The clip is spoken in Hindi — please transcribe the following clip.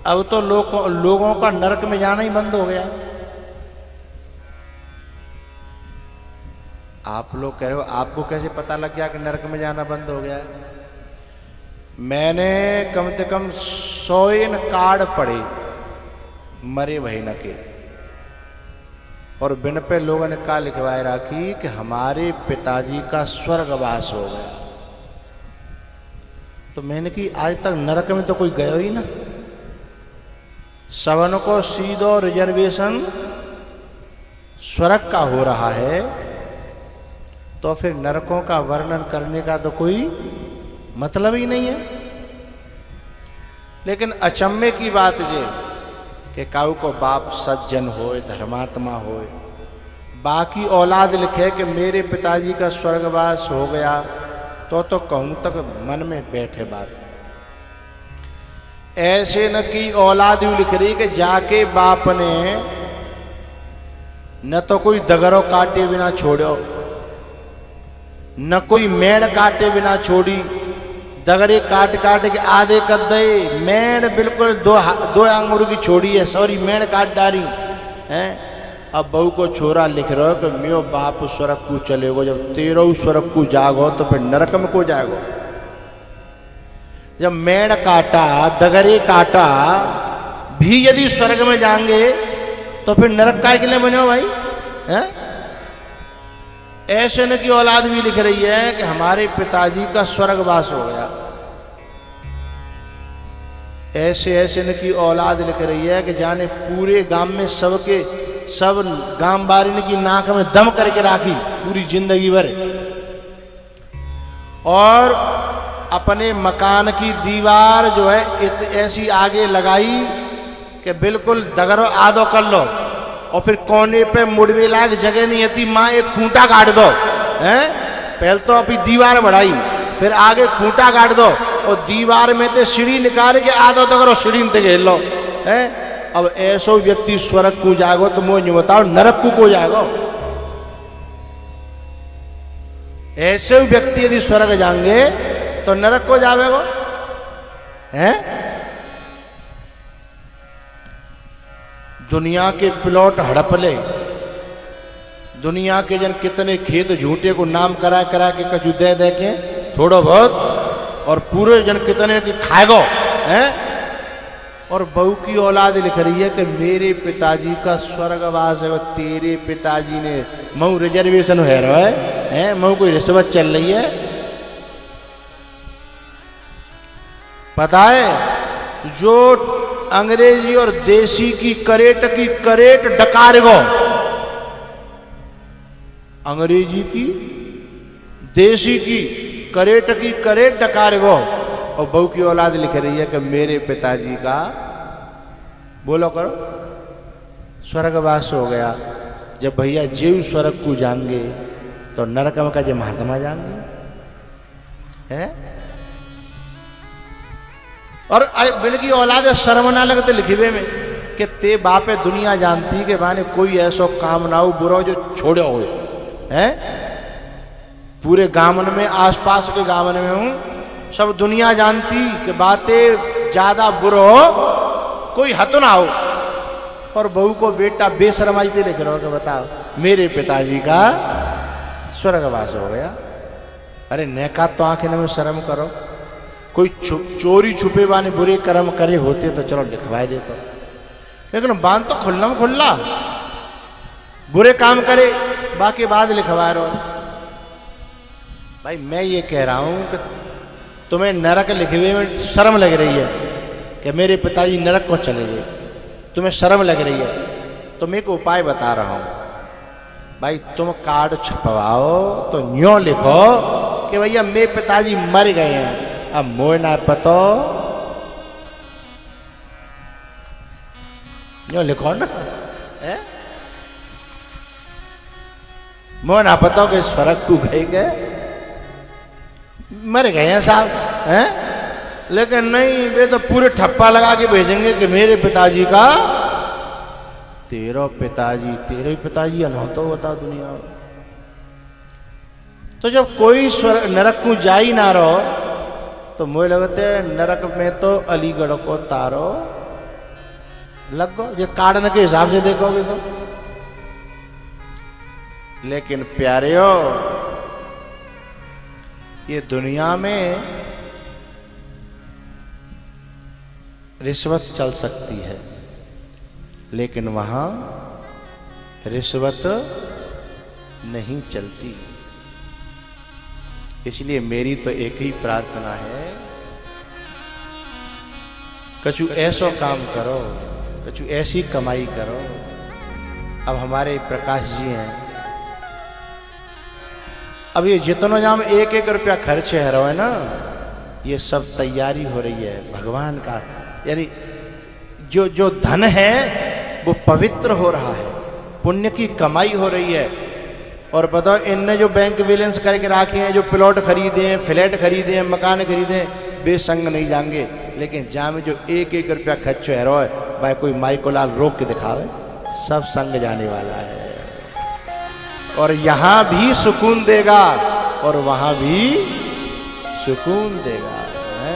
अब तो लोगों का नरक में जाना ही बंद हो गया। आप लोग कह रहे हो आपको कैसे पता लग गया कि नरक में जाना बंद हो गया है? मैंने कम से कम 100 कार्ड पढ़े मरे भय न के, और बिन पे लोगों ने कहा लिखवाए राखी कि हमारे पिताजी का स्वर्गवास हो गया। तो मैंने कि आज तक नरक में तो कोई गया ही ना। सबन को सीधो रिजर्वेशन स्वर्ग का हो रहा है, तो फिर नरकों का वर्णन करने का तो कोई मतलब ही नहीं है। लेकिन अचम्मे की बात ये कि काऊ को बाप सज्जन होए, धर्मात्मा होए, बाकी औलाद लिखे कि मेरे पिताजी का स्वर्गवास हो गया, तो कहूं तक मन में बैठे बात। ऐसे न कि औलाद यूं लिख रही कि जाके बाप ने न तो कोई दगरो काटे बिना छोड़ो, न कोई मेड़ काटे बिना छोड़ी, दगरे काट काट के आधे कर दे, मेड़ बिल्कुल दो आंगुर की छोड़ी है, सॉरी मेड़ काट डारी हैं। अब बहू को छोरा लिख रहे हो कि मेरो बाप स्वर्ग को चलेगो, जब तेरो स्वर्ग को जागो तो फिर नरक में को जाएगो। जब मेड़ काटा दगरे काटा भी यदि स्वर्ग में जाएंगे तो फिर नरक काय के लिए बने हो भाई हैं? ऐसे न की औलाद भी लिख रही है कि हमारे पिताजी का स्वर्गवास हो गया। ऐसे न की औलाद लिख रही है कि जाने पूरे गांव में सब गांव बारिन की नाक में दम करके राखी पूरी जिंदगी भर, और अपने मकान की दीवार जो है ऐसी आगे लगाई कि बिल्कुल दगरो आधो कर लो, और फिर कोने पे मुड़वे लायक जगह नहीं आती, माँ एक खूंटा काट दो हैं। पहले तो अभी दीवार बढ़ाई, फिर आगे खूंटा काट दो, और दीवार में तो सीढ़ी निकाल के आधो तो करो सीढ़ी में घेर लो हैं। अब ऐसो व्यक्ति स्वर्ग को जागो तो मुझे बताओ नरक को जाएगो? ऐसे व्यक्ति यदि स्वर्ग जाएंगे तो नरक को जावेगो हैं? दुनिया के प्लॉट हड़प ले, दुनिया के जन कितने खेत झूठे को नाम करा करा के कछु दे के थोड़ो बहुत, और पूरे जन कितने की खाएगो हैं। और बहू की औलाद लिख रही है कि मेरे पिताजी का स्वर्गवास है, वो तेरे पिताजी ने मऊ रिजर्वेशन हो रहा है, मऊ कोई रिश्वत चल रही है। पता है जो अंग्रेजी और देसी की करेट डकारेगो, अंग्रेजी की देसी की करेट डकारेगो, और बहू की औलाद लिख रही है कि मेरे पिताजी का बोलो करो स्वर्गवास हो गया। जब भैया जीव स्वर्ग को जाएंगे तो नरक में का जो महात्मा जाएंगे हैं। और बिन की औलाद शर्म ना लगते लिखिवे में कि ते बापे दुनिया जानती कि माने कोई ऐसो काम ना हो बुरा जो छोड़ो हो हैं। पूरे गांवन में आसपास के गांवन में हूं, सब दुनिया जानती कि बातें ज्यादा बुरो कोई हत ना हो, और बहू को बेटा बेशरमाइते लिख रहा हो कि बताओ मेरे पिताजी का स्वर्गवास हो गया। अरे नेका तो आंखें में शर्म करो। कोई चोरी छुपे वाले बुरे कर्म करे होते तो चलो लिखवाए देते, लेकिन बांध तो खुल्ला में खुल्ला बुरे काम करे बाकी बाद लिखवा रहे हो। भाई मैं ये कह रहा हूं कि तुम्हें नरक लिखवे में शर्म लग रही है कि मेरे पिताजी नरक को चले गए, तुम्हें शर्म लग रही है तो मैं एक उपाय बता रहा हूं। भाई तुम कार्ड छपवाओ तो न्यों लिखो कि भैया मेरे पिताजी मर गए हैं, अब मोह ना पतो न्यों लिखो ना है? मोह ना पतो कि स्वर्ग को गए मर गए हैं साहब हैं। लेकिन नहीं वे तो पूरे ठप्पा लगा के भेजेंगे कि मेरे पिताजी का तेरे पिताजी अनहोत तो बता दुनिया में। तो जब कोई नरक को जा ही ना रहो तो मुझे लगते नरक में तो अलीगढ़ को तारो लग गो ये काटने के हिसाब से देखोगे तो। लेकिन प्यारेओ, ये दुनिया में रिश्वत चल सकती है, लेकिन वहां रिश्वत नहीं चलती। इसलिए मेरी तो एक ही प्रार्थना है, कछु ऐसो काम करो, कछु ऐसी कमाई करो। अब हमारे प्रकाश जी हैं, अब ये जितना जाम एक एक रुपया खर्च है रहो है ना, ये सब तैयारी हो रही है भगवान का, यानी जो जो धन है वो पवित्र हो रहा है, पुण्य की कमाई हो रही है। और बताओ इनने जो बैंक बैलेंस करके रखे हैं, जो प्लॉट खरीदे हैं, फ्लैट खरीदे हैं, मकान खरीदे हैं, बेसंग नहीं जाएंगे। लेकिन जहाँ में जो एक एक रुपया खर्च है रहो है, भाई कोई माई को लाल रोक के दिखावे, सब संग जाने वाला है। और यहाँ भी सुकून देगा और वहाँ भी सुकून देगा, है?